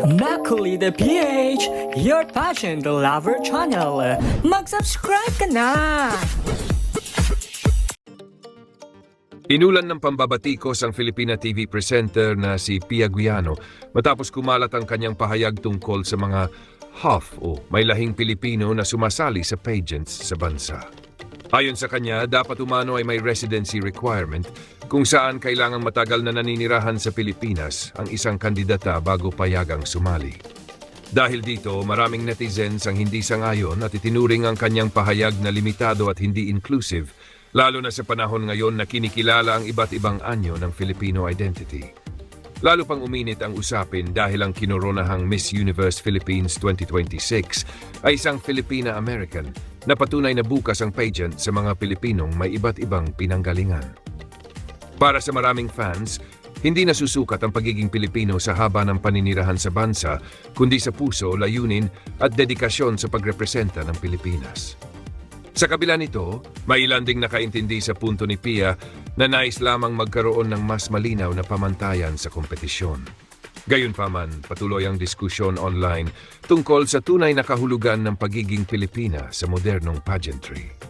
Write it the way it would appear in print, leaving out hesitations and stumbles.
Makulit PH, your passion the lover channel. Mag-subscribe ka na! Inulan ng pambabatikos ang Filipina TV presenter na si Pia Guiano matapos kumalat ang kanyang pahayag tungkol sa mga half o may lahing Pilipino na sumasali sa pageants sa bansa. Ayon sa kanya, dapat umano ay may residency requirement kung saan kailangang matagal na naninirahan sa Pilipinas ang isang kandidata bago payagang sumali. Dahil dito, maraming netizens ang hindi sangayon at itinuring ang kanyang pahayag na limitado at hindi inclusive, lalo na sa panahon ngayon na kinikilala ang iba't ibang anyo ng Filipino identity. Lalo pang uminit ang usapin dahil ang kinoronahang Miss Universe Philippines 2026 ay isang Filipina-American na patunay na bukas ang pageant sa mga Pilipinong may iba't ibang pinanggalingan. Para sa maraming fans, hindi nasusukat ang pagiging Pilipino sa haba ng paninirahan sa bansa, kundi sa puso, layunin at dedikasyon sa pagrepresenta ng Pilipinas. Sa kabila nito, may ilan ding nakaintindi sa punto ni Pia na nais lamang magkaroon ng mas malinaw na pamantayan sa kompetisyon. Gayunpaman, patuloy ang diskusyon online tungkol sa tunay na kahulugan ng pagiging Pilipina sa modernong pageantry.